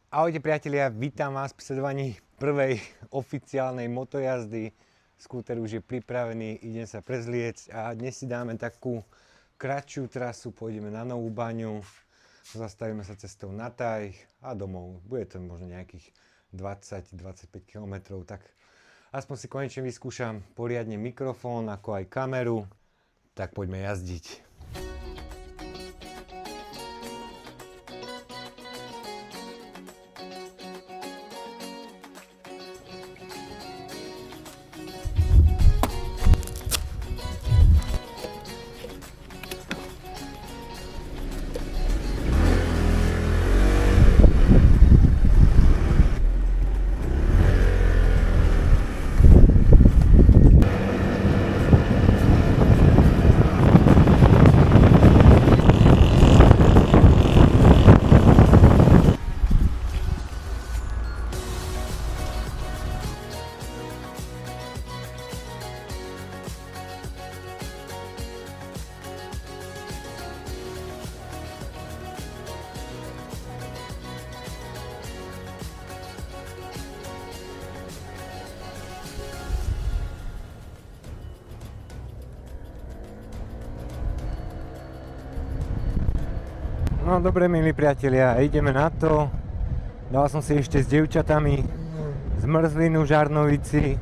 Ahojte priatelia, vítam vás pri sledovaní prvej oficiálnej motojazdy. Skúter už je pripravený, idem sa prezliecť a dnes si dáme takú kratšiu trasu, pôjdeme na Novú Baňu, zastavíme sa cestou na Taj a domov. Bude to možno nejakých 20-25 km, tak aspoň si konečne vyskúšam poriadne mikrofón, ako aj kameru, tak poďme jazdiť. No dobre, milí priatelia, ideme na to. Dal som si ešte s dievčatami zmrzlinu v Žarnovici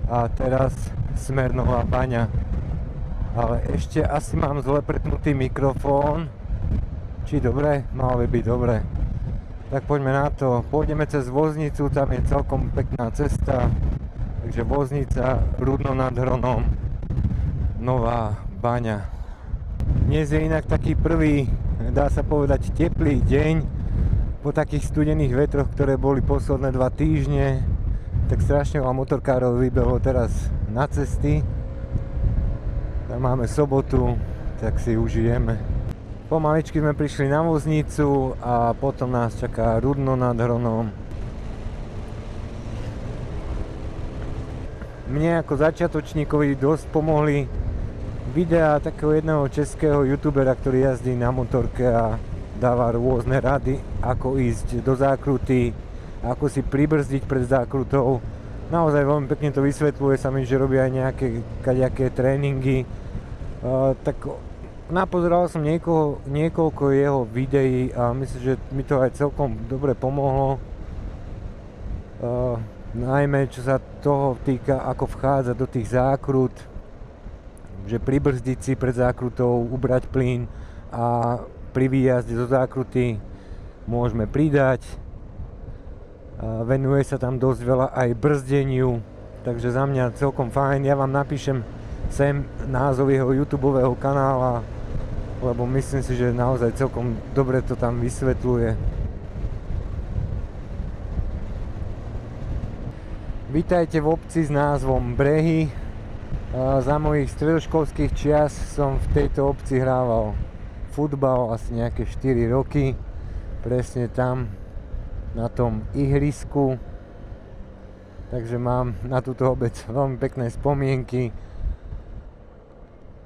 a teraz smer Nová Baňa. Ale ešte asi mám zle prepnutý mikrofón. Či dobre? Malo by byť dobre. Tak poďme na to. Pôjdeme cez Voznicu, tam je celkom pekná cesta. Takže Voznica, Rudno nad Hronom, Nová Baňa. Dnes je inak taký prvý, dá sa povedať, teplý deň po takých studených vetroch, ktoré boli posledné 2 týždne. Tak strašne veľa motorkárov vybehlo teraz na cesty. Tam máme sobotu, tak si užijeme. Pomaličky sme prišli na Voznicu a potom nás čaká Rudno nad Hronom. Mne ako začiatočníkovi dosť pomohli videá takého jedného českého youtubera, ktorý jazdí na motorke a dáva rôzne rady, ako ísť do zákruty, ako si pribrzdiť pred zákrutou. Naozaj veľmi pekne to vysvetľuje, sa mi, že robí aj nejaké kadejaké tréningy. Tak napozeral som niekoľko jeho videí a myslím, že mi to aj celkom dobre pomohlo. Najmä čo sa toho týka, ako vchádzať do tých zákrut, že pribrzdiť si pred zákrutou, ubrať plyn a pri výjazde zo zákruty môžeme pridať. Venuje sa tam dosť veľa aj brzdeniu, takže za mňa celkom fajn. Ja vám napíšem sem názov jeho YouTubeového kanála, lebo myslím si, že naozaj celkom dobre to tam vysvetľuje. Vítajte v obci s názvom Brehy. Za mojich stredoškolských čias som v tejto obci hrával futbal asi nejaké 4 roky. Presne tam, na tom ihrisku. Takže mám na túto obec veľmi pekné spomienky.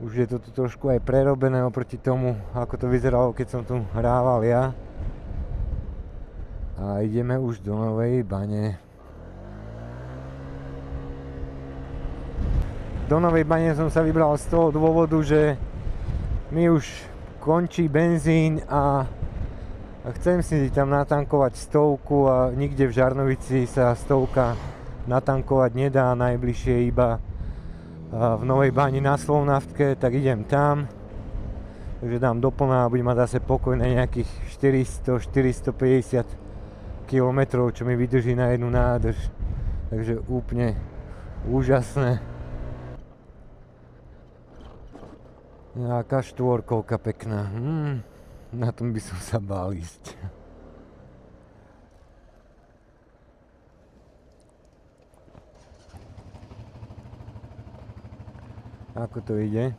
Už je to tu trošku aj prerobené oproti tomu, ako to vyzeralo, keď som tu hrával ja. A ideme už do Novej Bane. Do Novej Bane som sa vybral z toho dôvodu, že mi už končí benzín a chcem si tam natankovať 100 a nikde v Žarnovici sa 100 natankovať nedá, najbližšie iba v Novej Bani na Slovnaftke, tak idem tam. Takže dám doplná a budem mať zase pokojné nejakých 400-450 km, čo mi vydrží na jednu nádrž. Takže úplne úžasné. Nejaká štvorkolka pekná. Na tom by som sa bál ísť. Ako to ide?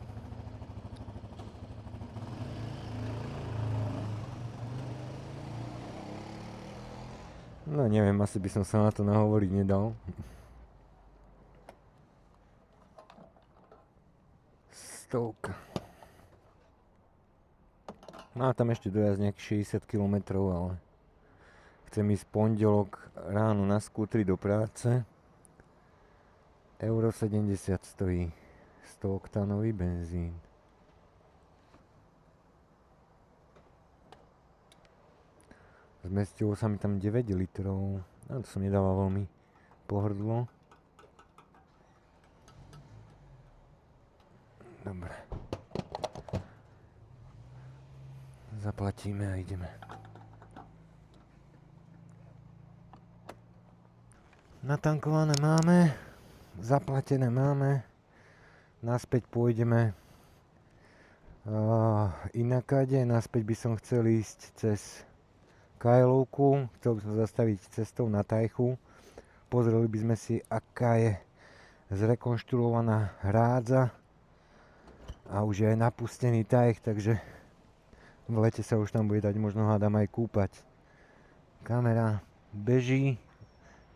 No neviem, asi by som sa na to nahovoriť nedal. 100. Má tam ešte dojazd nejakých 60 km, ale chcem ísť pondelok ráno na skútri do práce. Euro 70 stojí 100-oktánový benzín. Zmestilo sa mi tam 9 litrov. A to som nedával veľmi pohrdlo. Dobre. Zaplatíme a ideme. Natankované máme. Zaplatené máme. Naspäť pôjdeme inakáde. Naspäť by som chcel ísť cez Kajlovku. Chcel by som zastaviť cestou na Tajchu. Pozreli by sme si, aká je zrekonštruovaná hrádza. A už je aj napustený Tajch, takže v lete sa už tam bude dať možno hádam aj kúpať. Kamera beží.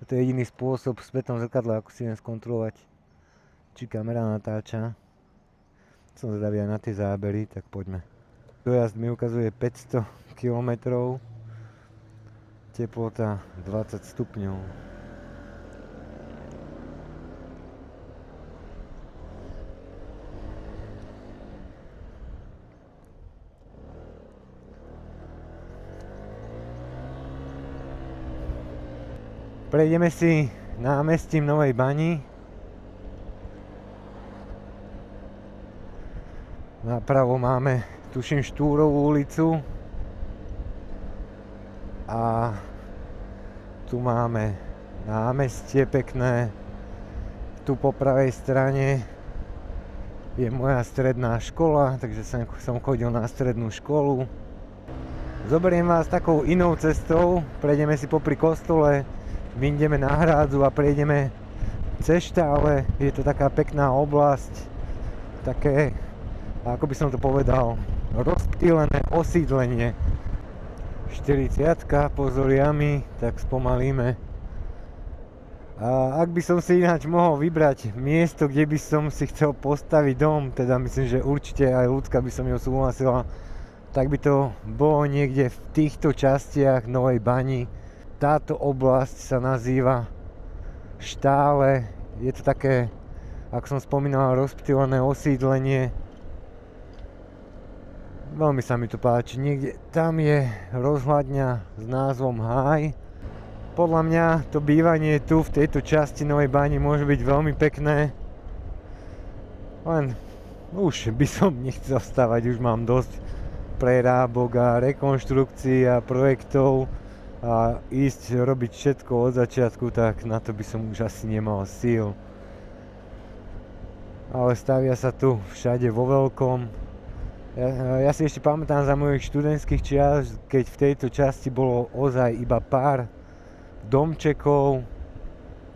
To je jediný spôsob v spätnom zrkadle, ako si viem skontrolovať, či kamera natáča. Som zvedavý aj na tie zábery, tak poďme. Dojazd mi ukazuje 500 km. Teplota 20 stupňov. Prejdeme si námestím Novej Bani. Napravo máme, tuším, Štúrovú ulicu. A tu máme námestie pekné. Tu po pravej strane je moja stredná škola, takže som chodil na strednú školu. Zoberiem vás takou inou cestou. Prejdeme si popri kostole. Vyjdeme na hrádzu a prejdeme cez Štále. Je to taká pekná oblasť, také, ako by som to povedal, rozptýlené osídlenie. 40-ka, pozor jamy, tak spomalíme. A ak by som si ináč mohol vybrať miesto, kde by som si chcel postaviť dom, teda myslím, že určite aj ľudská by som ju súhlasila, tak by to bolo niekde v týchto častiach Novej Bani. Táto oblasť sa nazýva Štále. Je to také, ako som spomínal, rozptýlené osídlenie. Veľmi sa mi to páči. Niekde tam je rozhľadňa s názvom Háj. Podľa mňa to bývanie tu v tejto časti Novej Bani môže byť veľmi pekné. Len už by som nechcel stavať, už mám dosť prerábok a rekonštrukcií a projektov. A ísť robiť všetko od začiatku, tak na to by som už asi nemal síl. Ale stavia sa tu všade vo veľkom. Ja si ešte pamätám za mojich študentských čias, keď v tejto časti bolo ozaj iba pár domčekov,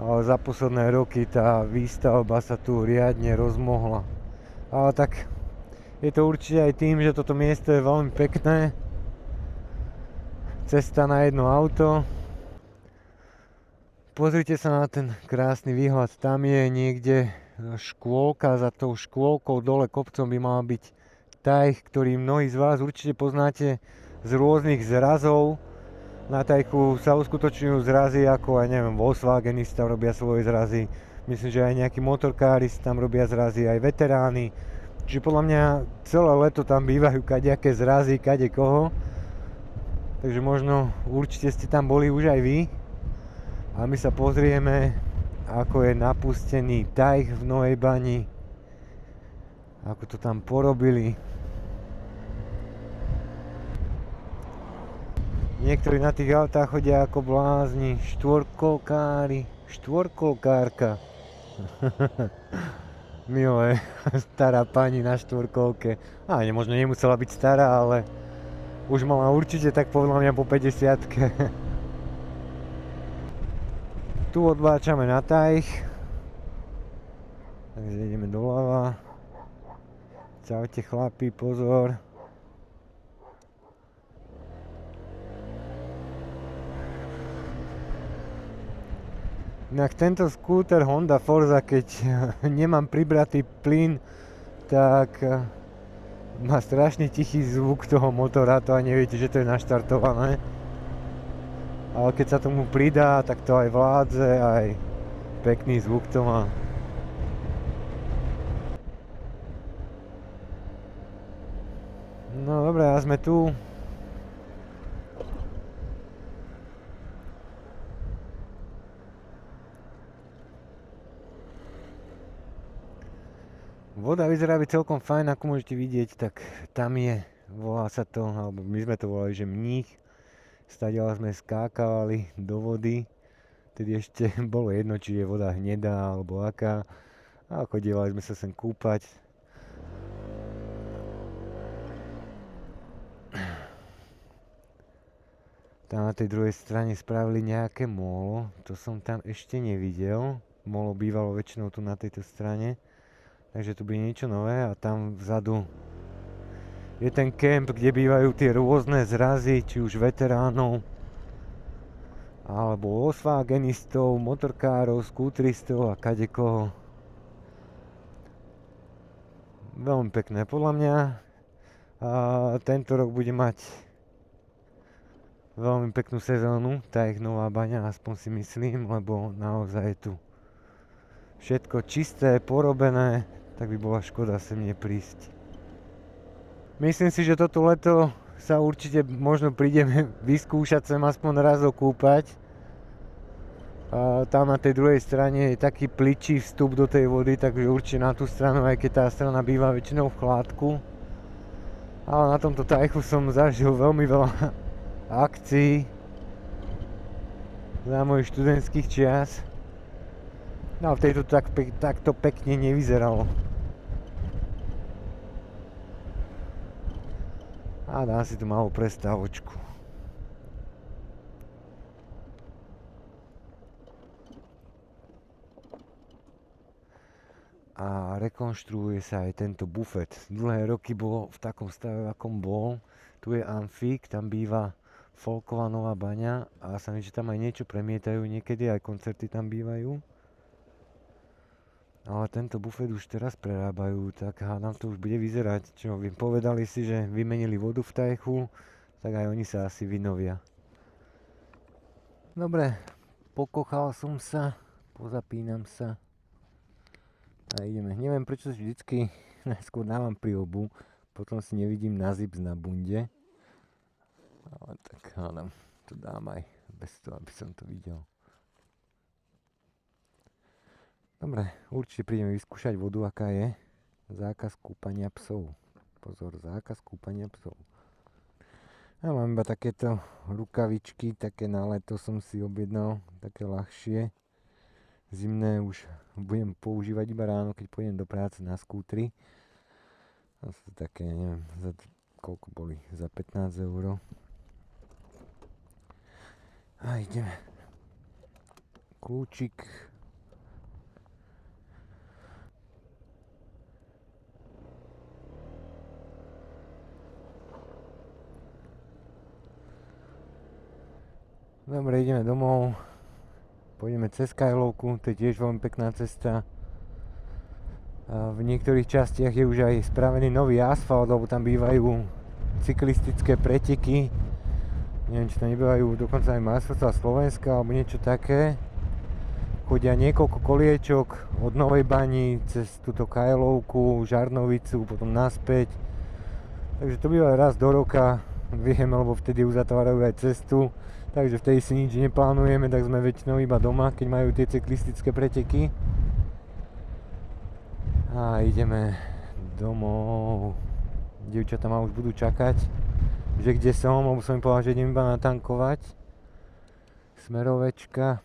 ale za posledné roky tá výstavba sa tu riadne rozmohla. Ale tak je to určite aj tým, že toto miesto je veľmi pekné. Cesta na jedno auto. Pozrite sa na ten krásny výhľad. Tam je niekde škôlka, za tou škôlkou dole kopcom by mal byť Tajch, ktorý mnohí z vás určite poznáte z rôznych zrazov. Na Tajchu sa uskutočňujú zrazy ako, aj neviem, Volkswageny si tam robia svoje zrazy. Myslím, že aj nejakí motorkári si tam robia zrazy, aj veteráni. Čiže podľa mňa celé leto tam bývajú kadejaké zrazy, kadekoho. Takže možno určite ste tam boli už aj vy. A my sa pozrieme, ako je napustený Tajch v Novej Bani. Ako to tam porobili. Niektorí na tých autách chodia ako blázni. Štvorkolkári. Štvorkolkárka. Milé, stará pani na štvorkolke. A možno nemusela byť stará, ale už mala určite tak podľa mňa po 50-ke. Tu odbáčame na Tajch. Takže ideme doľava. Čaute chlapi, pozor. Inak tento skúter Honda Forza, keď nemám pribratý plyn, tak má strašne tichý zvuk toho motora, to ani neviete, že to je naštartované. ale keď sa tomu pridá, tak to aj vládze, aj pekný zvuk to má. No dobre, a sme tu. Voda vyzerá byť celkom fajn, ako môžete vidieť, tak tam je, volá sa to, alebo my sme to volali, že Mních. Stadiaľ sme skákali do vody, tedy ešte bolo jedno, či je voda hnedá alebo aká, a chodívali sme sa sem kúpať. Tam na tej druhej strane spravili nejaké molo, to som tam ešte nevidel, molo bývalo väčšinou tu na tejto strane. Takže tu bude niečo nové a tam vzadu je ten kemp, kde bývajú tie rôzne zrazy, či už veteránov, alebo Volkswagenistov, motorkárov, skútristov a kadekoho. Veľmi pekné podľa mňa. A tento rok bude mať veľmi peknú sezónu, tá ich Nová Baňa, aspoň si myslím, lebo naozaj je tu všetko čisté, porobené, tak by bola škoda sem neprísť. Myslím si, že toto leto sa určite možno prídeme vyskúšať sem aspoň raz okúpať. A tam na tej druhej strane je taký pličí vstup do tej vody, takže určite na tú stranu, aj keď tá strana býva väčšinou v chládku. Ale na tomto tajchu som zažil veľmi veľa akcií za mojich študentských čias. No v tejto takto pekne nevyzeralo. A dám si tu malú prestávočku. A rekonštruuje sa aj tento bufet. Dlhé roky bolo v takom stave, akom bol. Tu je amfík, tam býva folková Nová Baňa a sa mi, že tam aj niečo premietajú niekedy, aj koncerty tam bývajú. Ale tento bufet už teraz prerábajú, tak hádam to už bude vyzerať. Čo viem, povedali si, že vymenili vodu v tajchu, tak aj oni sa asi vynovia. Dobre, pokochal som sa, pozapínam sa a ideme. Neviem prečo vždycky najskôr dávam pri obu, potom si nevidím na zips na bunde. Ale tak hádam, to dám aj bez toho, aby som to videl. Dobre, určite prídeme vyskúšať vodu, aká je. Zákaz kúpania psov. Pozor, zákaz kúpania psov. Ja mám iba takéto rukavičky, také na leto som si objednal, také ľahšie. Zimné už budem používať iba ráno, keď pôjdem do práce na skútri. To sú také, neviem, koľko boli, za 15 €. A ideme. Kľúčik. Dobre, ideme domov. Pôjdeme cez Kajlovku, to je tiež veľmi pekná cesta. A v niektorých častiach je už aj spravený nový asfalt, lebo tam bývajú cyklistické preteky. Neviem, či tam nebývajú dokonca aj majstrovstvá Slovenska alebo niečo také. Chodia niekoľko koliečok od Novej Bani cez túto Kajlovku, Žarnovicu, potom naspäť. Takže to býva raz do roka, vieme, lebo vtedy uzatvárajú aj cestu. Takže vtedy si nič neplánujeme, tak sme väčšinou iba doma, keď majú tie cyklistické preteky. A ideme domov. Dievčatá ma už budú čakať, že kde som, lebo som im povedal, že idem iba natankovať. Smerovečka.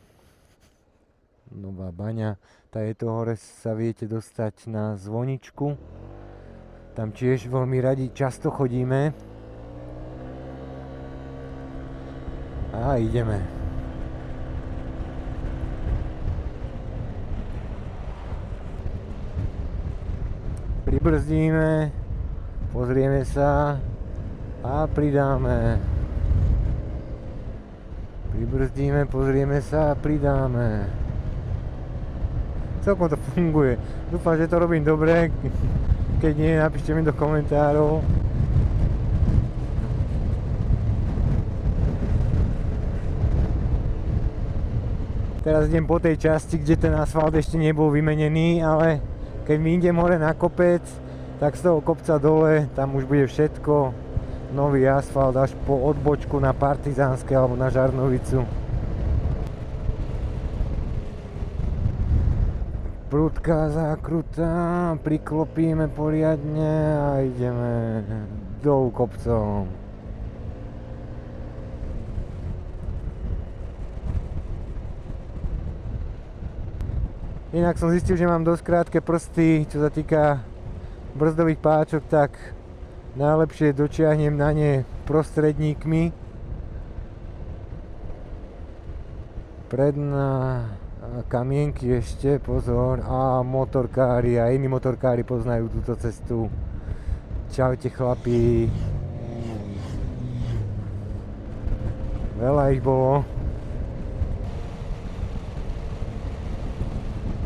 Nová Baňa. Tajeto hore sa viete dostať na zvoničku. Tam tiež veľmi radi často chodíme. A ideme. Pribrzdíme, pozrieme sa a pridáme. Pribrzdíme, pozrieme sa a pridáme. Celkom to funguje. Dúfam, že to robím dobre. Keď nie, napíšte mi do komentárov. Teraz idem po tej časti, kde ten asfalt ešte nebol vymenený, ale keď vyjdem hore na kopec, tak z toho kopca dole, tam už bude všetko, nový asfalt až po odbočku na Partizánske alebo na Žarnovicu. Prudká zákruta, priklopíme poriadne a ideme dolu kopcom. Inak som zistil, že mám dosť krátke prsty, čo sa týka brzdových páčok, tak najlepšie dočiahnem na ne prostredníkmi. Predná kamienky ešte, pozor, a motorkári a iní motorkári poznajú túto cestu. Čaute chlapi. Veľa ich bolo.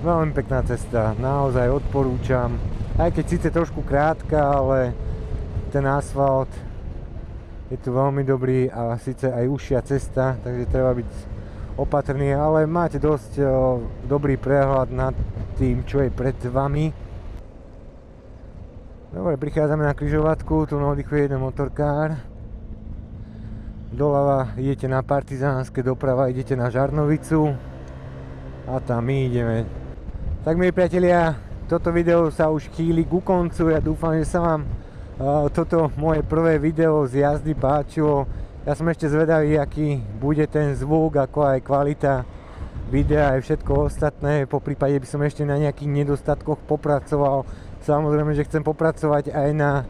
Veľmi pekná cesta, naozaj odporúčam. Aj keď síce trošku krátka, ale ten asfalt je tu veľmi dobrý a síce aj užšia cesta, takže treba byť opatrný, ale máte dosť dobrý prehľad nad tým, čo je pred vami. Dobre, prichádzame na križovatku, tu na oddychu je jeden motorkár. Doľava idete na Partizánske, doprava idete na Žarnovicu a tam my ideme. Tak milí priatelia, toto video sa už chýli ku koncu, ja dúfam, že sa vám toto moje prvé video z jazdy páčilo. Ja som ešte zvedavý, aký bude ten zvuk, ako aj kvalita videa aj všetko ostatné. Po prípade by som ešte na nejakých nedostatkoch popracoval. Samozrejme, že chcem popracovať aj na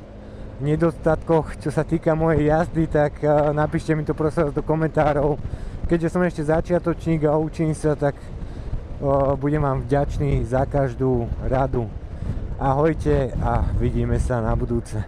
nedostatkoch, čo sa týka mojej jazdy, tak napíšte mi to prosím do komentárov. Keďže som ešte začiatočník a učím sa, tak budem vám vďačný za každú radu. Ahojte a vidíme sa na budúce.